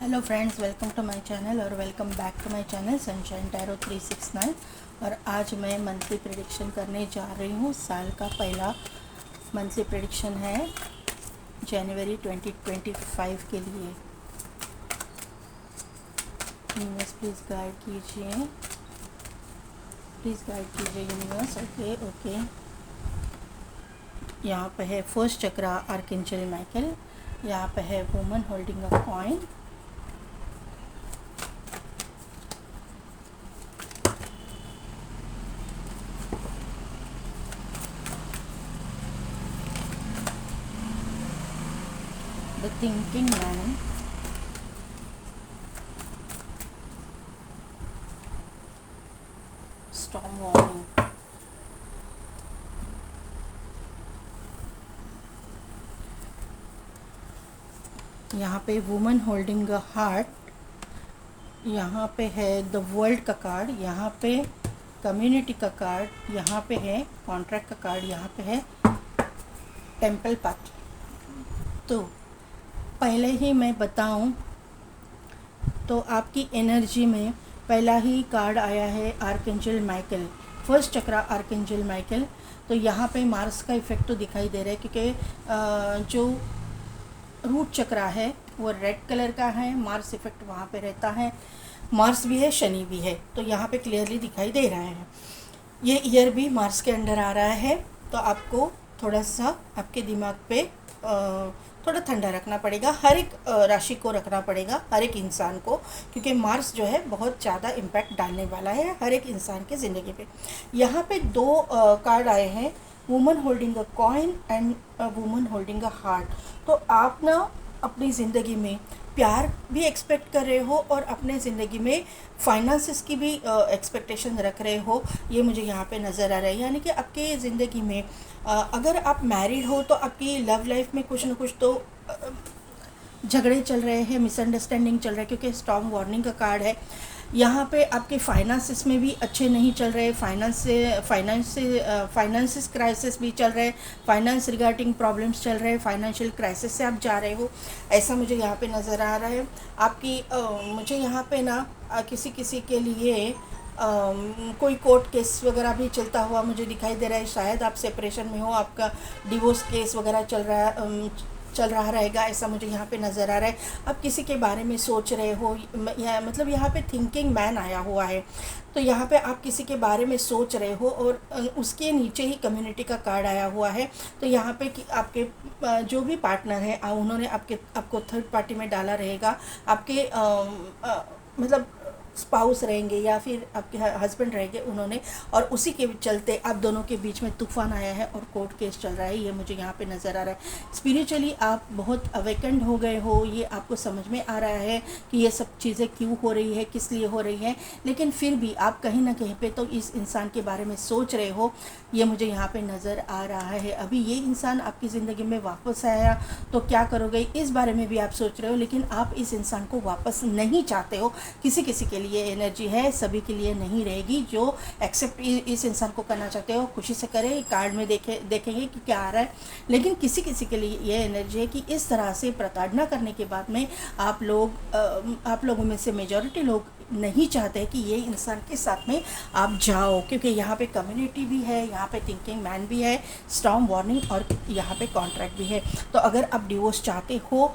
Hello friends, welcome to my channel और welcome back to my channel sunshine tarot 369। और आज मैं monthly prediction करने जा रही हूँ। साल का पहला मंथली प्रेडिक्शन है जनवरी 2025 के लिए। यूनिवर्स प्लीज़ गाइड कीजिए, यूनिवर्स। ओके। यहाँ पे है फर्स्ट चक्रा आर्कएंजल माइकल। यहाँ पे है woman holding a coin. The thinking man, storm warning, यहाँ पे वुमन होल्डिंग अ हार्ट, यहाँ पे है द वर्ल्ड का कार्ड, यहाँ पे कम्युनिटी का कार्ड, यहाँ पे है कॉन्ट्रैक्ट का कार्ड, यहाँ पे है टेम्पल पाथ। तो पहले ही मैं बताऊं तो आपकी एनर्जी में पहला ही कार्ड आया है आर्कएंजल माइकल, फर्स्ट चक्रा आर्कएंजल माइकल। तो यहाँ पे मार्स का इफेक्ट तो दिखाई दे रहा है क्योंकि जो रूट चक्रा है वो रेड कलर का है, मार्स इफेक्ट वहाँ पे रहता है। मार्स भी है, शनि भी है, तो यहाँ पे क्लियरली दिखाई दे रहा है। ये ईयर भी मार्स के अंडर आ रहा है, तो आपको थोड़ा सा आपके दिमाग पे थोड़ा ठंडा रखना पड़ेगा। हर एक राशि को रखना पड़ेगा, हर एक इंसान को, क्योंकि मार्स जो है बहुत ज़्यादा इम्पैक्ट डालने वाला है हर एक इंसान की ज़िंदगी पे। यहाँ पे दो कार्ड आए हैं, woman holding a coin and woman holding a heart. तो आप ना अपनी ज़िंदगी में प्यार भी एक्सपेक्ट कर रहे हो और अपने ज़िंदगी में फाइनेंसेस की भी एक्सपेक्टेशन रख रहे हो, ये मुझे यहाँ पे नज़र आ रहा है। यानी कि आपके ज़िंदगी में अगर आप मैरिड हो तो आपकी लव लाइफ में कुछ ना कुछ तो झगड़े चल रहे हैं, मिसअंडरस्टैंडिंग चल रहा है, क्योंकि स्टॉर्म वार्निंग का कार्ड है। यहाँ पे आपके फाइनेंसेस में भी अच्छे नहीं चल रहे, फाइनेंसिस क्राइसिस भी चल रहे, फाइनेंस रिगार्डिंग प्रॉब्लम्स चल रहे, फाइनेंशियल क्राइसिस से आप जा रहे हो, ऐसा मुझे यहाँ पे नज़र आ रहा है। आपकी मुझे यहाँ पे ना किसी किसी के लिए कोई कोर्ट केस वगैरह भी चलता हुआ मुझे दिखाई दे रहा है। शायद आप सेपरेशन में हो, आपका डिवोर्स केस वगैरह चल रहा रहेगा, ऐसा मुझे यहाँ पे नज़र आ रहा है। आप किसी के बारे में सोच रहे हो, मतलब यहाँ पे थिंकिंग मैन आया हुआ है, तो यहाँ पे आप किसी के बारे में सोच रहे हो और उसके नीचे ही कम्युनिटी का कार्ड आया हुआ है। तो यहाँ पे कि आपके जो भी पार्टनर है उन्होंने आपको थर्ड पार्टी में डाला रहेगा। आपके मतलब स्पाउस रहेंगे या फिर आपके हस्बैंड रहेंगे उन्होंने, और उसी के चलते आप दोनों के बीच में तूफान आया है और कोर्ट केस चल रहा है, ये मुझे यहाँ पे नज़र आ रहा है। स्पिरिचुअली आप बहुत अवेकेंड हो गए हो, ये आपको समझ में आ रहा है कि ये सब चीज़ें क्यों हो रही है, किस लिए हो रही है, लेकिन फिर भी आप कहीं ना कहीं पे तो इस इंसान के बारे में सोच रहे हो, ये मुझे यहाँ पे नज़र आ रहा है। अभी ये इंसान आपकी ज़िंदगी में वापस आया तो क्या करोगे, इस बारे में भी आप सोच रहे हो, लेकिन आप इस इंसान को वापस नहीं चाहते हो। किसी किसी के लिए एनर्जी है, सभी के लिए नहीं रहेगी। जो एक्सेप्ट इस इंसान को करना चाहते हो खुशी से करें, कार्ड में देखेंगे कि क्या आ रहा है। लेकिन किसी किसी के लिए ये एनर्जी है कि इस तरह से प्रताड़ना करने के बाद में आप लोगों में से मेजॉरिटी लोग नहीं चाहते कि ये इंसान के साथ में आप जाओ, क्योंकि यहाँ पे कम्युनिटी भी है, यहाँ पे थिंकिंग मैन भी है, स्टॉर्म वार्निंग, और यहाँ पे कॉन्ट्रैक्ट भी है। तो अगर आप डिवोर्स चाहते हो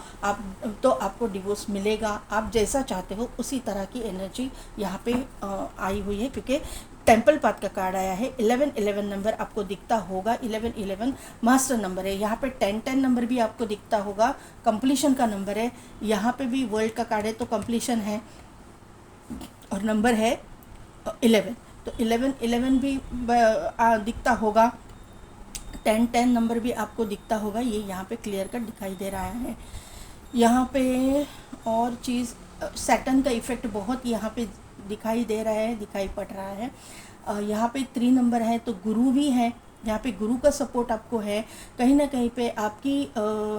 तो आपको डिवोर्स मिलेगा, आप जैसा चाहते हो उसी तरह की एनर्जी यहाँ पे आई हुई है। क्योंकि टेम्पल पाथ का कार्ड आया है, 1111 नंबर आपको दिखता होगा, 1111 मास्टर नंबर है। यहाँ पे 1010 नंबर भी आपको दिखता होगा, कंप्लीशन का नंबर है। यहाँ पे भी वर्ल्ड का कार्ड है तो कंप्लीशन है, और नंबर है 11, तो 1111 भी दिखता होगा, 1010 नंबर भी आपको दिखता होगा। ये यहाँ पे क्लियर कट दिखाई दे रहा है। यहाँ पे और चीज़, सैटर्न का इफ़ेक्ट बहुत यहाँ पे दिखाई दे रहा है, दिखाई पड़ रहा है। यहाँ पे 3 नंबर है तो गुरु भी है, यहाँ पे गुरु का सपोर्ट आपको है। कहीं ना कहीं पे आपकी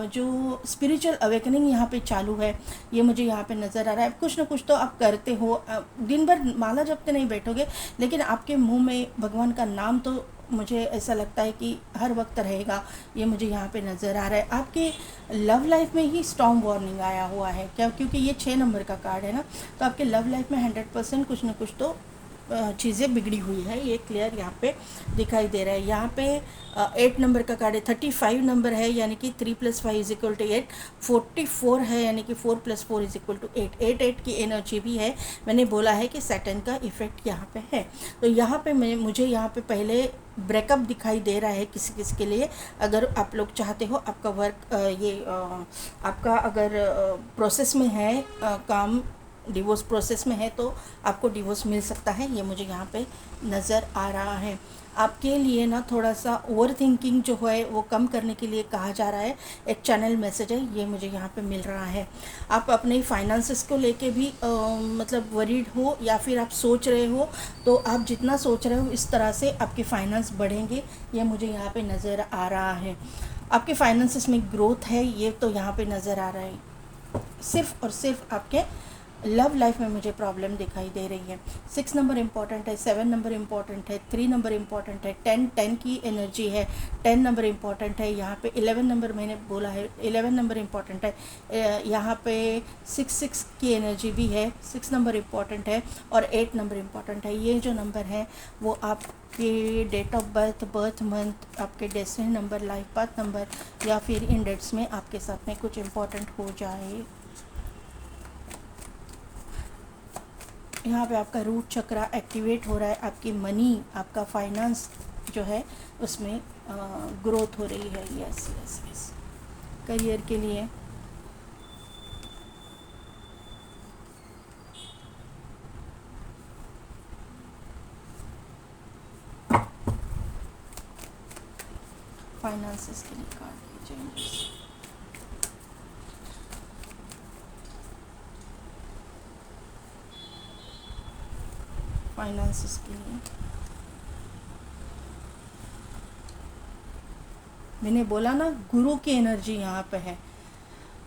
जो स्पिरिचुअल अवेकनिंग यहाँ पे चालू है, ये मुझे यहाँ पे नज़र आ रहा है। कुछ ना कुछ तो आप करते हो, दिन भर माला जपते नहीं बैठोगे, लेकिन आपके मुंह में भगवान का नाम तो मुझे ऐसा लगता है कि हर वक्त रहेगा, ये मुझे यहाँ पे नज़र आ रहा है। आपके लव लाइफ में ही स्टॉर्म वार्निंग आया हुआ है क्या, क्योंकि ये 6 नंबर का कार्ड है ना, तो आपके लव लाइफ में 100% कुछ ना कुछ तो चीज़ें बिगड़ी हुई है, ये क्लियर यहाँ पे दिखाई दे रहा है। यहाँ पे 8 नंबर का कार्ड है, 35 नंबर है, यानी कि 3 + 5 = 8, 44 है, यानी कि 4 + 4 = 8, 8 की एनर्जी भी है। मैंने बोला है कि सैटर्न का इफेक्ट यहाँ पे है। तो यहाँ पे मुझे यहाँ पे पहले ब्रेकअप दिखाई दे रहा है किसी किसी के लिए। अगर आप लोग चाहते हो आपका वर्क आपका अगर प्रोसेस में है काम, डिवोर्स प्रोसेस में है, तो आपको डिवोर्स मिल सकता है, ये मुझे यहाँ पे नज़र आ रहा है। आपके लिए ना थोड़ा सा ओवर थिंकिंग जो है वो कम करने के लिए कहा जा रहा है, एक चैनल मैसेज है, ये मुझे यहाँ पे मिल रहा है। आप अपने फाइनेंसेस को लेके भी मतलब वरीड हो, या फिर आप सोच रहे हो, तो आप जितना सोच रहे हो इस तरह से आपके फाइनेंस बढ़ेंगे, ये मुझे यहाँ पे नज़र आ रहा है। आपके फाइनेंसेस में ग्रोथ है, ये तो यहाँ पे नज़र आ रहा है। सिर्फ और सिर्फ आपके लव लाइफ में मुझे प्रॉब्लम दिखाई दे रही है। 6 नंबर इम्पॉर्टेंट है, 7 नंबर इम्पॉर्टेंट है, 3 नंबर इम्पॉर्टेंट है, 10 की एनर्जी है, 10 नंबर इम्पॉर्टेंट है। यहाँ पे 11 नंबर मैंने बोला है, 11 नंबर इम्पॉर्टेंट है। यहाँ पे 6 की एनर्जी भी है, 6 नंबर इम्पॉर्टेंट है, और 8 नंबर इम्पॉर्टेंट है। ये जो नंबर है वो आपके date of birth, birth month, आपके destiny number, life path number, या फिर इन डेट्स में आपके साथ में कुछ इम्पॉर्टेंट हो जाए। यहाँ पे आपका रूट चक्रा एक्टिवेट हो रहा है, आपकी मनी, आपका फाइनेंस जो है उसमें ग्रोथ हो रही है। Yes yes yes. करियर के लिए फाइनेंसेस के लिए कार्ड की चेंजेस। फाइनेंसेस के लिए मैंने बोला ना, गुरु की एनर्जी यहाँ पे है,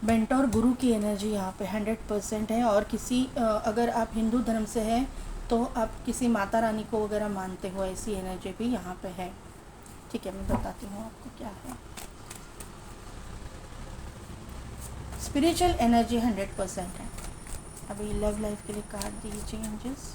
मेंटोर गुरु की एनर्जी यहाँ पे 100% है। और किसी अगर आप हिंदू धर्म से हैं तो आप किसी माता रानी को वगैरह मानते हो, ऐसी एनर्जी भी यहाँ पे है। ठीक है, मैं बताती हूँ आपको क्या है। स्पिरिचुअल एनर्जी 100% है। अभी लव लाइफ के लिए कार्ड दिए चेंजेस।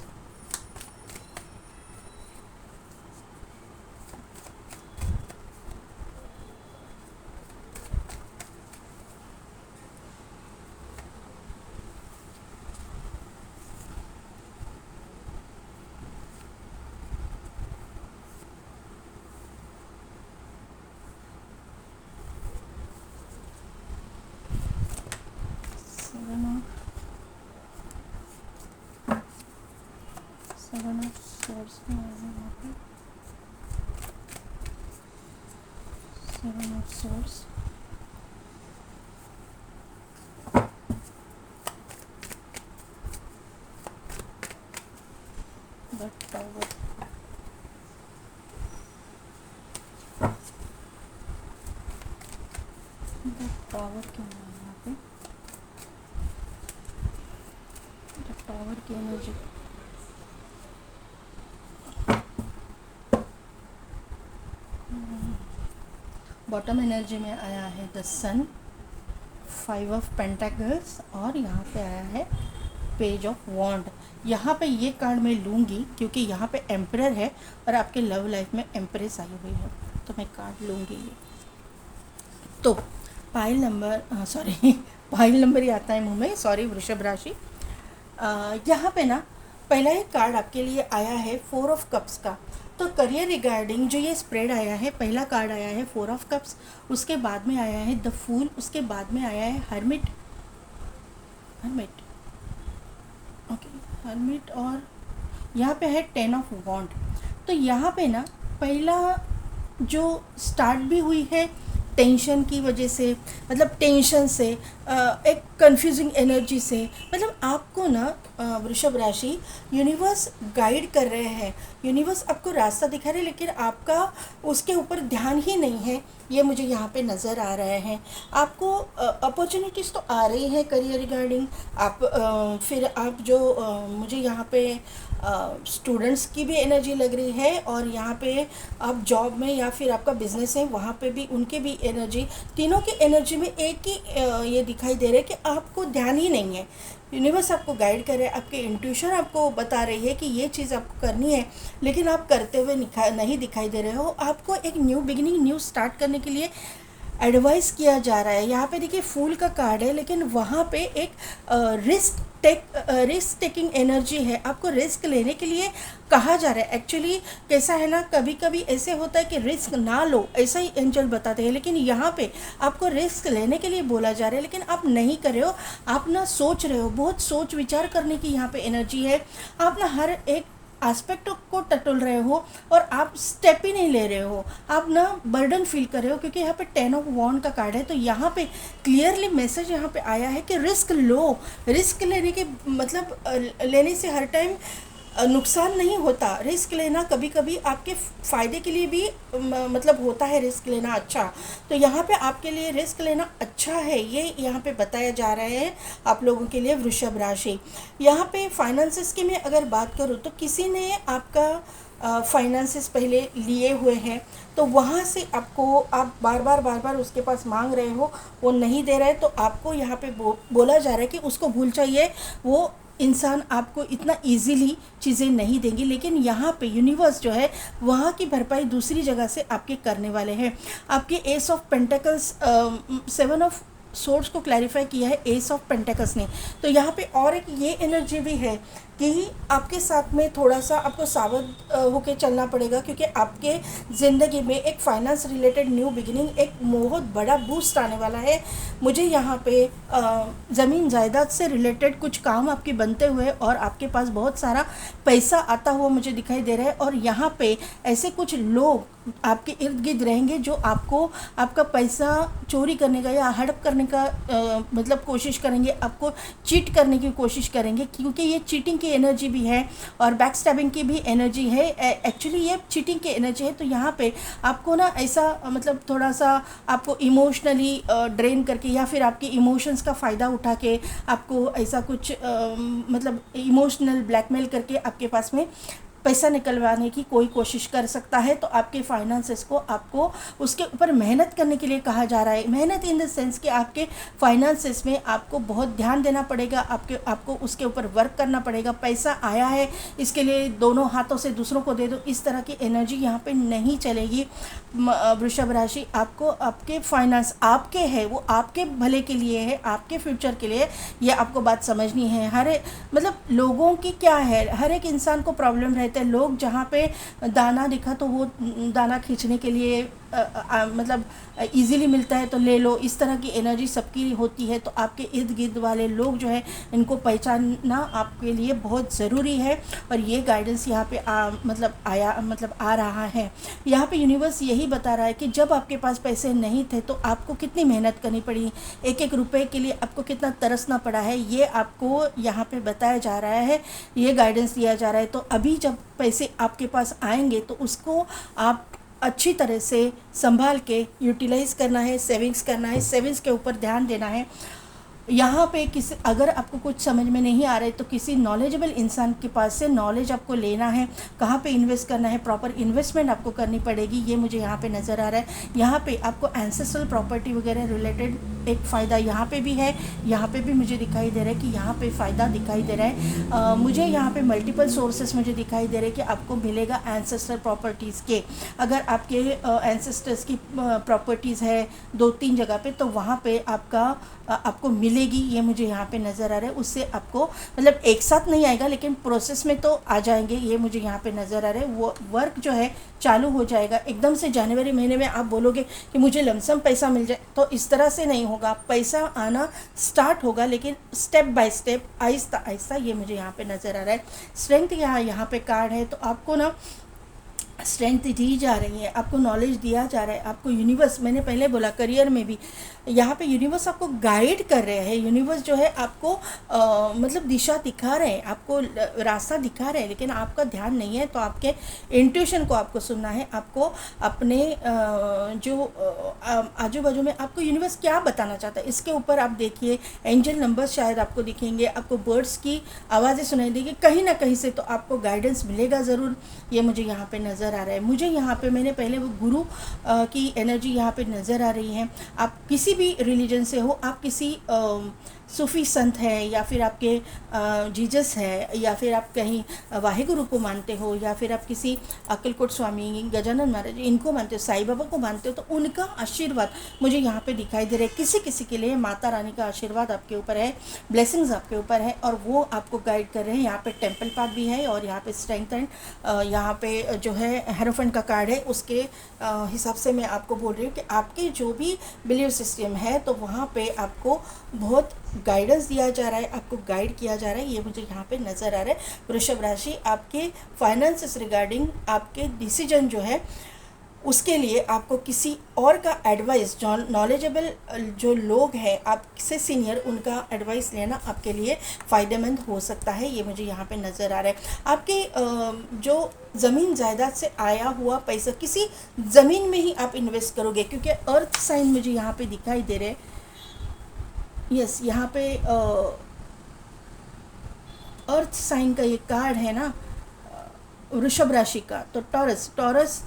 सेवन ऑफ सोर्स में आया यहाँ पे, seven of source, the tower, the tower क्यों है यहाँ पे, द टावर की एनर्जी। बॉटम एनर्जी में आया है द सन, 5 ऑफ पेंटाकल्स, और यहाँ पे आया है पेज ऑफ वॉन्ड। यहाँ पे ये कार्ड मैं लूँगी क्योंकि यहाँ पे एम्परर है और आपके लव लाइफ में एम्प्रेस आई हुई है, तो मैं कार्ड लूँगी ये। तो पाइल नंबर पाइल नंबर ही आता है मुँह में, सॉरी, वृषभ राशि। यहाँ पे ना पहला ही कार्ड आपके लिए आया है 4 ऑफ कप्स का। तो करियर रिगार्डिंग जो ये स्प्रेड आया है, पहला कार्ड आया है 4 ऑफ कप्स, उसके बाद में आया है द फूल, उसके बाद में आया है हर्मिट, ओके हर्मिट, और यहाँ पे है 10 ऑफ वॉन्ड। तो यहाँ पे ना पहला जो स्टार्ट भी हुई है टेंशन की वजह से, मतलब टेंशन से, एक कंफ्यूजिंग एनर्जी से, मतलब आपको ना वृषभ राशि यूनिवर्स गाइड कर रहे हैं, यूनिवर्स आपको रास्ता दिखा रहे हैं, लेकिन आपका उसके ऊपर ध्यान ही नहीं है, ये मुझे यहाँ पे नज़र आ रहे हैं। आपको अपॉर्चुनिटीज़ तो आ रही हैं करियर रिगार्डिंग, आप फिर आप जो मुझे यहाँ पे स्टूडेंट्स की भी एनर्जी लग रही है, और यहाँ पे आप जॉब में या फिर आपका बिजनेस है वहाँ पे भी उनके भी एनर्जी, तीनों की एनर्जी में एक ही ये दिखाई दे रहा है कि आपको ध्यान ही नहीं है। यूनिवर्स आपको गाइड कर रहा है, आपके इंट्यूशन आपको बता रही है कि ये चीज़ आपको करनी है, लेकिन आप करते हुए नहीं दिखाई दे रहे हो। आपको एक न्यू बिगिनिंग, न्यू स्टार्ट करने के लिए एडवाइस किया जा रहा है। यहाँ पे देखिए फूल का कार्ड है, लेकिन वहाँ पे एक रिस्क टेकिंग एनर्जी है। आपको रिस्क लेने के लिए कहा जा रहा है। एक्चुअली कैसा है ना, कभी कभी ऐसे होता है कि रिस्क ना लो, ऐसा ही एंजल बताते हैं, लेकिन यहाँ पे आपको रिस्क लेने के लिए बोला जा रहा है, लेकिन आप नहीं कर रहे हो। आप ना सोच रहे हो, बहुत सोच विचार करने की यहाँ पे एनर्जी है। आप ना हर एक एस्पेक्ट को टटोल रहे हो और आप स्टेप ही नहीं ले रहे हो। आप ना बर्डन फील कर रहे हो, क्योंकि यहाँ पे 10 ऑफ वॉन्ड का कार्ड है। तो यहाँ पे क्लियरली मैसेज यहाँ पे आया है कि रिस्क लो। रिस्क लेने के मतलब लेने से हर टाइम नुकसान नहीं होता। रिस्क लेना कभी कभी आपके फ़ायदे के लिए भी मतलब होता है रिस्क लेना अच्छा। तो यहाँ पे आपके लिए रिस्क लेना अच्छा है, ये यहाँ पे बताया जा रहा है आप लोगों के लिए वृषभ राशि। यहाँ पे फाइनेंसेस की मैं अगर बात करूँ तो किसी ने आपका फाइनेंसेस पहले लिए हुए हैं, तो वहाँ से आपको आप बार बार उसके पास मांग रहे हो, वो नहीं दे रहे, तो आपको यहाँ पे बोला जा रहा है कि उसको भूल जाइए। वो इंसान आपको इतना इजीली चीज़ें नहीं देंगी, लेकिन यहाँ पे यूनिवर्स जो है वहाँ की भरपाई दूसरी जगह से आपके करने वाले हैं। आपके S of pentacles, 7 of source को क्लैरिफाई किया है एस ऑफ पेंटेकल्स ने। तो यहाँ पे और एक ये एनर्जी भी है कि आपके साथ में थोड़ा सा आपको सावध होकर चलना पड़ेगा, क्योंकि आपके ज़िंदगी में एक फाइनेंस रिलेटेड न्यू बिगिनिंग, एक बहुत बड़ा बूस्ट आने वाला है। मुझे यहाँ पे ज़मीन जायदाद से रिलेटेड कुछ काम आपके बनते हुए और आपके पास बहुत सारा पैसा आता हुआ मुझे दिखाई दे रहा है। और यहाँ पे ऐसे कुछ लोग आपके इर्द गिर्द रहेंगे जो आपको आपका पैसा चोरी करने का या हड़प करने का मतलब कोशिश करेंगे, आपको चीट करने की कोशिश करेंगे, क्योंकि ये चीटिंग की एनर्जी भी है और बैक स्टैबिंग की भी एनर्जी है। एक्चुअली ये चीटिंग की एनर्जी है। तो यहाँ पे आपको ना ऐसा मतलब थोड़ा सा आपको इमोशनली ड्रेन करके या फिर आपके इमोशंस का फ़ायदा उठा के आपको ऐसा कुछ मतलब इमोशनल ब्लैकमेल करके आपके पास में पैसा निकलवाने की कोई कोशिश कर सकता है। तो आपके फाइनेंसेस को आपको उसके ऊपर मेहनत करने के लिए कहा जा रहा है। मेहनत इन द सेंस कि आपके फाइनेंसेस में आपको बहुत ध्यान देना पड़ेगा, आपको उसके ऊपर वर्क करना पड़ेगा। पैसा आया है, इसके लिए दोनों हाथों से दूसरों को दे दो, इस तरह की एनर्जी यहाँ पे नहीं चलेगी। वृषभ राशि, आपको आपके फाइनेंस आपके है, वो आपके भले के लिए है, आपके फ्यूचर के लिए। ये आपको बात समझनी है। मतलब लोगों की क्या है, हर एक इंसान को प्रॉब्लम रहता है। लोग जहाँ पे दाना दिखा तो वो दाना खींचने के लिए मतलब इजीली मिलता है तो ले लो, इस तरह की एनर्जी सबकी होती है। तो आपके इर्द गिर्द वाले लोग जो है इनको पहचानना आपके लिए बहुत ज़रूरी है। और ये गाइडेंस यहाँ पे आ रहा है। यहाँ पे यूनिवर्स यही बता रहा है कि जब आपके पास पैसे नहीं थे तो आपको कितनी मेहनत करनी पड़ी, एक एक रुपए के लिए आपको कितना तरसना पड़ा है, ये आपको यहाँ पे बताया जा रहा है, ये गाइडेंस दिया जा रहा है। तो अभी जब पैसे आपके पास आएंगे तो उसको आप अच्छी तरह से संभाल के यूटिलाइज़ करना है, सेविंग्स करना है, सेविंग्स के ऊपर ध्यान देना है। यहाँ पे अगर आपको कुछ समझ में नहीं आ रहा है तो किसी नॉलेजेबल इंसान के पास से नॉलेज आपको लेना है, कहाँ पे इन्वेस्ट करना है, प्रॉपर इन्वेस्टमेंट आपको करनी पड़ेगी। ये मुझे यहाँ पे नज़र आ रहा है। यहाँ पे आपको एंसेस्ट्रल प्रॉपर्टी वगैरह रिलेटेड एक फ़ायदा यहाँ पे भी है। यहाँ पे भी मुझे दिखाई दे रहा है कि यहाँ पे फ़ायदा दिखाई दे रहा है। मुझे यहाँ पे मल्टीपल सोर्सेस मुझे दिखाई दे रहे हैं कि आपको मिलेगा एंसेस्ट्रल प्रॉपर्टीज़ के। अगर आपके एंसेस्टर्स की प्रॉपर्टीज़ है 2-3 जगह पे, तो वहाँ पे आपको मिलेगी, ये मुझे यहाँ पे नज़र आ रहा है। उससे आपको मतलब एक साथ नहीं आएगा, लेकिन प्रोसेस में तो आ जाएंगे, ये मुझे यहाँ पे नज़र आ रहा है। वो वर्क जो है चालू हो जाएगा एकदम से। जनवरी महीने में आप बोलोगे कि मुझे लमसम पैसा मिल जाए, तो इस तरह से नहीं होगा। पैसा आना स्टार्ट होगा, लेकिन step by step, Aahista Aahista, ये मुझे यहाँ पे नज़र आ रहा है। स्ट्रेंथ यहाँ पे कार्ड है। तो आपको ना स्ट्रेंथ दी जा रही है, आपको नॉलेज दिया जा रहा है, आपको यूनिवर्स, मैंने पहले बोला करियर में भी यहाँ पे यूनिवर्स आपको गाइड कर रहे हैं। यूनिवर्स जो है आपको मतलब दिशा दिखा रहे हैं, आपको रास्ता दिखा रहे हैं, लेकिन आपका ध्यान नहीं है। तो आपके इंट्यूशन को आपको सुनना है। आपको अपने जो आजू बाजू में आपको यूनिवर्स क्या बताना चाहता है, इसके ऊपर आप देखिए। एंजल नंबर्स शायद आपको दिखेंगे, आपको बर्ड्स की आवाज़ें सुनाई देगी, कहीं ना कहीं से तो आपको गाइडेंस मिलेगा ज़रूर। ये मुझे यहाँ पे नज़र आ रहा है। मुझे यहाँ पे, मैंने पहले वो गुरु की एनर्जी यहाँ पे नज़र आ रही है। आप किसी भी रिलीजन से हो, आप किसी सूफ़ी संत है, या फिर आपके जीसस है, या फिर आप कहीं वाहिगुरु को मानते हो, या फिर आप किसी अक्कलकोट स्वामी, गजानन महाराज इनको मानते हो, साईं बाबा को मानते हो, तो उनका आशीर्वाद मुझे यहाँ पे दिखाई दे रहा है। किसी किसी के लिए माता रानी का आशीर्वाद आपके ऊपर है, ब्लेसिंग्स आपके ऊपर है, और वो आपको गाइड कर रहे हैं। यहाँ पे टेम्पल पाथ भी है, और यहाँ पे स्ट्रेंथ एंड यहाँ पे जो है हेरोफेंट का कार्ड है। उसके हिसाब से मैं आपको बोल रही हूँ कि आपके जो भी बिलीव सिस्टम है, तो वहाँ पे आपको बहुत गाइडेंस दिया जा रहा है, आपको गाइड किया जा रहा है। ये मुझे यहाँ पे नज़र आ रहा है। वृषभ राशि, आपके फाइनेंस रिगार्डिंग आपके डिसीजन जो है, उसके लिए आपको किसी और का एडवाइस, जो नॉलेजेबल जो लोग हैं आपसे सीनियर, उनका एडवाइस लेना आपके लिए फ़ायदेमंद हो सकता है। ये मुझे यहाँ पे नज़र आ रहा है। आपके जो ज़मीन जायदाद से आया हुआ पैसा किसी ज़मीन में ही आप इन्वेस्ट करोगे, क्योंकि अर्थ साइन मुझे यहाँ पे दिखाई दे रहे हैं। यस, यहाँ पे अर्थ साइन का ये कार्ड है ना, वृषभ राशि का। तो टॉरस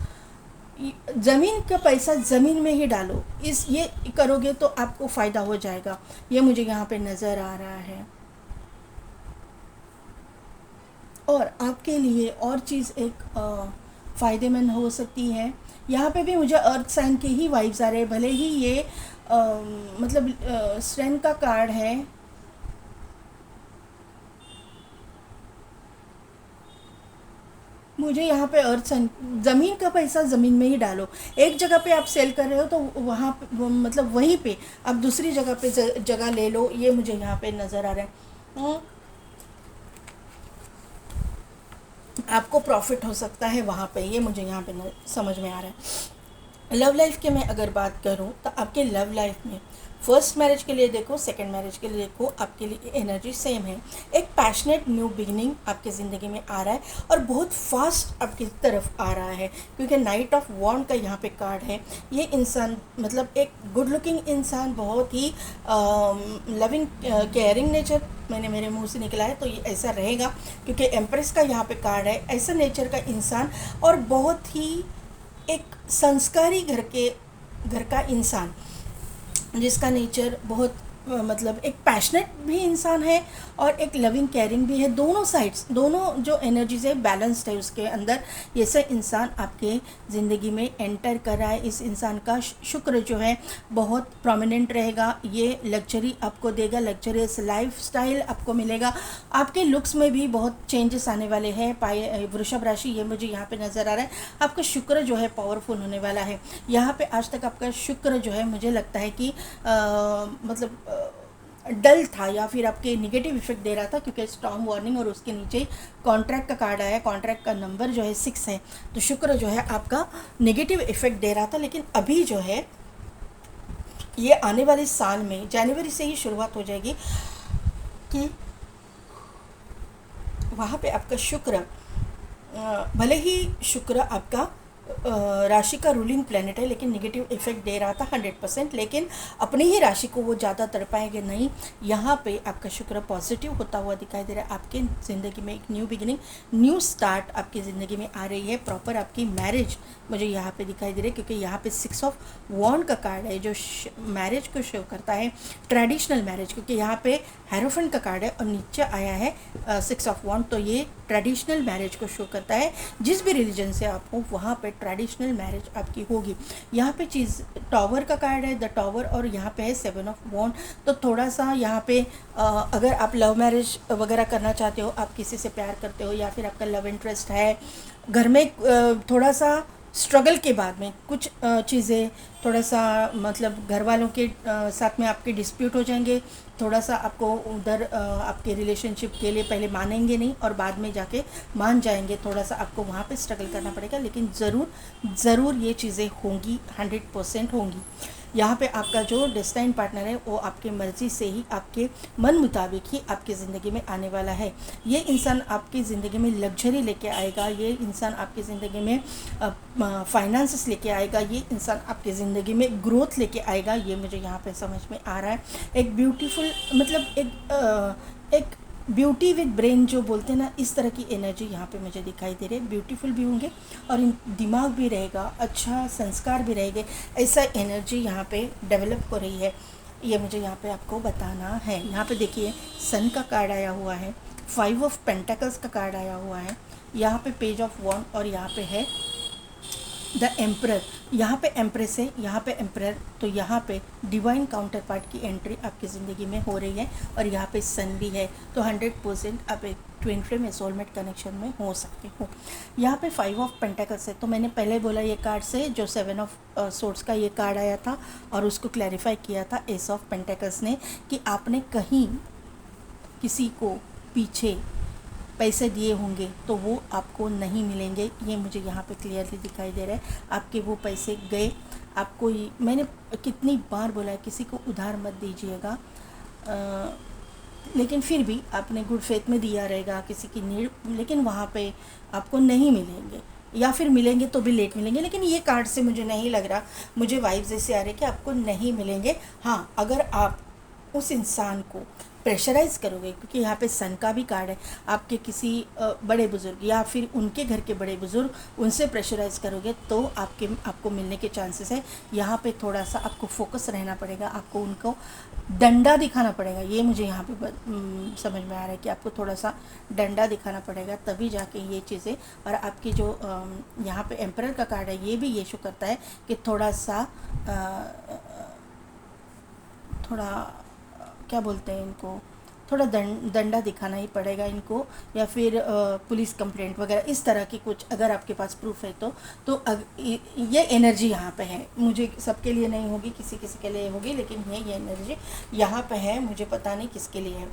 ज़मीन का पैसा ज़मीन में ही डालो, ये करोगे तो आपको फ़ायदा हो जाएगा। ये मुझे यहाँ पे नज़र आ रहा है। और आपके लिए और चीज़ एक फ़ायदेमंद हो सकती है। यहाँ पे भी मुझे अर्थ साइन के ही वाइब्स आ रहे हैं, भले ही ये मतलब स्ट्रेंथ का कार्ड है। मुझे यहाँ पे अर्थ साइन, ज़मीन का पैसा ज़मीन में ही डालो। एक जगह पे आप सेल कर रहे हो, तो वहाँ मतलब वहीं पे आप दूसरी जगह पे जगह ले लो। ये मुझे यहाँ पे नज़र आ रहा है। आपको प्रॉफिट हो सकता है वहाँ पे, ये मुझे यहाँ पे समझ में आ रहा है। लव लाइफ की मैं अगर बात करूँ, तो आपके लव लाइफ में फर्स्ट मैरिज के लिए देखो, सेकंड मैरिज के लिए देखो, आपके लिए एनर्जी सेम है। एक पैशनेट न्यू बिगिनिंग आपकी ज़िंदगी में आ रहा है, और बहुत फास्ट आपकी तरफ आ रहा है, क्योंकि नाइट ऑफ वॉन्ड का यहाँ पे कार्ड है। ये इंसान मतलब एक गुड लुकिंग इंसान, बहुत ही लविंग केयरिंग नेचर मैंने मेरे मुंह से निकला है, तो ये ऐसा रहेगा, क्योंकि एम्प्रेस का यहाँ पे कार्ड है। ऐसा नेचर का इंसान, और बहुत ही एक संस्कारी घर का इंसान, जिसका नेचर बहुत मतलब एक पैशनेट भी इंसान है, और एक लविंग केयरिंग भी है। दोनों साइड्स, दोनों जो एनर्जीज है बैलेंस्ड है उसके अंदर। ये सब इंसान आपके ज़िंदगी में एंटर कर रहा है। इस इंसान का शुक्र जो है बहुत प्रोमिनेंट रहेगा। ये लग्जरी आपको देगा, लग्जरियस लाइफ स्टाइल आपको मिलेगा। आपके लुक्स में भी बहुत चेंजेस आने वाले हैं। वृषभ राशि, ये मुझे यहाँ पे नज़र आ रहा है। आपका शुक्र जो है पावरफुल होने वाला है। यहाँ पे आज तक आपका शुक्र जो है, मुझे लगता है कि मतलब डल था, या फिर आपके निगेटिव इफेक्ट दे रहा था, क्योंकि स्टॉर्म वार्निंग और उसके नीचे कॉन्ट्रैक्ट का कार्ड आया। कॉन्ट्रैक्ट का नंबर जो है 6 है। तो शुक्र जो है आपका नेगेटिव इफेक्ट दे रहा था, लेकिन अभी जो है ये आने वाले साल में जनवरी से ही शुरुआत हो जाएगी कि वहाँ पे आपका शुक्र, भले ही शुक्र आपका राशि का रूलिंग प्लैनेट है, लेकिन नेगेटिव इफेक्ट दे रहा था 100%, लेकिन अपनी ही राशि को वो ज़्यादा तड़पाएंगे नहीं। यहाँ पे आपका शुक्र पॉजिटिव होता हुआ दिखाई दे रहा है। आपके ज़िंदगी में एक न्यू बिगिनिंग, न्यू स्टार्ट आपकी ज़िंदगी में आ रही है। प्रॉपर आपकी मैरिज मुझे यहाँ पे दिखाई दे रही है, क्योंकि यहाँ पे 6 ऑफ वॉन्ड का कार्ड है, जो मैरिज को शो करता है, ट्रेडिशनल मैरिज, क्योंकि यहाँ पे हेरोफेंट का कार्ड है और नीचे आया है 6 ऑफ वॉन्ड। तो ये ट्रेडिशनल मैरिज को शो करता है। जिस भी रिलीजन से आप हो, वहाँ पे ट्रेडिशनल मैरिज आपकी होगी। यहाँ पे चीज़ टॉवर का कार्ड है, द टॉवर, और यहाँ पे है 7 ऑफ वॉन्ड। तो थोड़ा सा यहाँ पे अगर आप लव मैरिज वगैरह करना चाहते हो, आप किसी से प्यार करते हो, या फिर आपका लव इंटरेस्ट है, घर में थोड़ा सा स्ट्रगल के बाद में कुछ चीज़ें थोड़ा सा मतलब घर वालों के साथ में आपके डिस्प्यूट हो जाएंगे, थोड़ा सा आपको उधर आपके रिलेशनशिप के लिए पहले मानेंगे नहीं और बाद में जाके मान जाएंगे, थोड़ा सा आपको वहाँ पे स्ट्रगल करना पड़ेगा, लेकिन ज़रूर ये चीज़ें होंगी, 100% होंगी। यहाँ पे आपका जो डेस्टाइन पार्टनर है वो आपकी मर्ज़ी से ही, आपके मन मुताबिक ही आपकी ज़िंदगी में आने वाला है। ये इंसान आपकी ज़िंदगी में लग्जरी लेके आएगा, ये इंसान आपकी ज़िंदगी में फाइनेंसेस लेके आएगा, ये इंसान आपकी ज़िंदगी में ग्रोथ लेके आएगा। ये मुझे यहाँ पे समझ में आ रहा है। एक ब्यूटीफुल मतलब एक ब्यूटी विद ब्रेन जो बोलते हैं ना, इस तरह की एनर्जी यहाँ पे मुझे दिखाई दे रही है। ब्यूटीफुल भी होंगे और इन दिमाग भी रहेगा, अच्छा संस्कार भी रहेंगे, ऐसा एनर्जी यहाँ पे डेवलप हो रही है। ये मुझे यहाँ पे आपको बताना है। यहाँ पे देखिए सन का कार्ड आया हुआ है, 5 ऑफ पेंटिकल्स का कार्ड आया हुआ है, यहाँ पे पेज ऑफ वॉन्ड और यहाँ पे है द एम्परर। यहाँ पे एम्प्रेस है, यहाँ पे एम्परर, तो यहाँ पे डिवाइन काउंटर पार्ट की एंट्री आपकी ज़िंदगी में हो रही है और यहाँ पे सन भी है। तो 100% आप एक ट्विन फ्लेम या सोलमेट कनेक्शन में हो सकते हो। यहाँ पे 5 ऑफ पेंटिकल्स है, तो मैंने पहले बोला ये कार्ड से जो 7 ऑफ सोर्ड्स का ये कार्ड आया था और उसको क्लैरिफाई किया था एस ऑफ पेंटिकल्स ने कि आपने कहीं किसी को पीछे पैसे दिए होंगे तो वो आपको नहीं मिलेंगे। ये मुझे यहाँ पे क्लियरली दिखाई दे रहा है। आपके वो पैसे गए आपको ही। मैंने कितनी बार बोला है किसी को उधार मत दीजिएगा, लेकिन फिर भी आपने गुड फेथ में दिया रहेगा किसी की नीड, लेकिन वहाँ पे आपको नहीं मिलेंगे या फिर मिलेंगे तो भी लेट मिलेंगे। लेकिन ये कार्ड से मुझे नहीं लग रहा, मुझे वाइब्स ऐसे आ रहे कि आपको नहीं मिलेंगे। हाँ, अगर आप उस इंसान को प्रेशराइज़ करोगे, क्योंकि यहाँ पे सन का भी कार्ड है, आपके किसी बड़े बुज़ुर्ग या फिर उनके घर के बड़े बुज़ुर्ग, उनसे प्रेशराइज़ करोगे तो आपको मिलने के चांसेस है। यहाँ पे थोड़ा सा आपको फोकस रहना पड़ेगा, आपको उनको डंडा दिखाना पड़ेगा। ये मुझे यहाँ पे समझ में आ रहा है कि आपको थोड़ा सा डंडा दिखाना पड़ेगा, तभी जाके ये चीज़ें। और आपकी जो यहाँ पे एम्परर का कार्ड है, ये भी ये शो करता है कि थोड़ा सा थोड़ा क्या बोलते हैं इनको, थोड़ा दंडा दिखाना ही पड़ेगा इनको, या फिर पुलिस कंप्लेंट वगैरह इस तरह की कुछ अगर आपके पास प्रूफ है तो ये एनर्जी यहाँ पे है। मुझे सबके लिए नहीं होगी, किसी किसी के लिए होगी, लेकिन ये एनर्जी यहाँ पे है। मुझे पता नहीं किसके लिए है।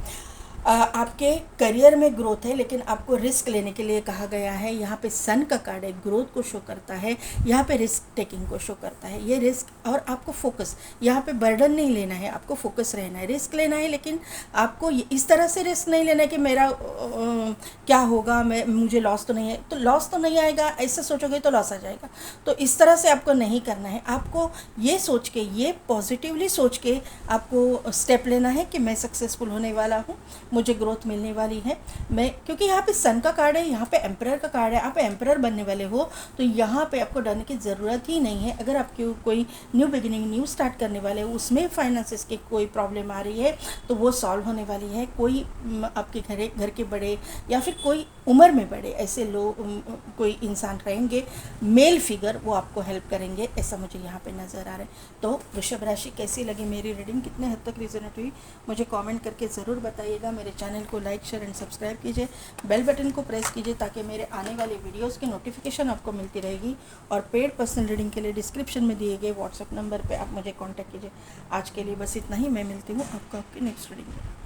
आपके करियर में ग्रोथ है, लेकिन आपको रिस्क लेने के लिए कहा गया है। यहाँ पे सन का कार्ड है, ग्रोथ को शो करता है, यहाँ पे रिस्क टेकिंग को शो करता है। ये रिस्क और आपको फोकस, यहाँ पे बर्डन नहीं लेना है, आपको फोकस रहना है। रिस्क लेना है, लेकिन आपको इस तरह से रिस्क नहीं लेना है कि मेरा क्या होगा, मुझे लॉस तो नहीं है, तो लॉस तो नहीं आएगा, ऐसा सोचोगे तो लॉस आ जाएगा। तो इस तरह से आपको नहीं करना है। आपको ये सोच के, ये पॉजिटिवली सोच के आपको स्टेप लेना है कि मैं सक्सेसफुल होने वाला हूँ, मुझे ग्रोथ मिलने वाली है। मैं, क्योंकि यहाँ पे सन का कार्ड है, यहाँ पे एम्परर का कार्ड है, आप एम्परर बनने वाले हो, तो यहाँ पे आपको डरने की ज़रूरत ही नहीं है। अगर आपकी कोई न्यू बिगिनिंग, न्यू स्टार्ट करने वाले हो, उसमें फाइनेंसेस की कोई प्रॉब्लम आ रही है तो वो सॉल्व होने वाली है। कोई आपके घर के बड़े या फिर कोई उम्र में बड़े ऐसे लोग, कोई इंसान रहेंगे, मेल फिगर, वो आपको हेल्प करेंगे, ऐसा मुझे यहाँ पे नज़र आ रहा है। तो वृषभ राशि कैसी लगी मेरी रीडिंग, कितने हद तक रिजोनेट हुई, मुझे कमेंट करके ज़रूर बताइएगा। मेरे चैनल को लाइक, शेयर एंड सब्सक्राइब कीजिए, बेल बटन को प्रेस कीजिए ताकि मेरे आने वाले वीडियोस की नोटिफिकेशन आपको मिलती रहेगी। और पेड पर्सनल रीडिंग के लिए डिस्क्रिप्शन में दिए गए व्हाट्सएप नंबर पर आप मुझे कॉन्टैक्ट कीजिए। आज के लिए बस इतना ही, मैं मिलती हूँ आपको आपकी नेक्स्ट रीडिंग में।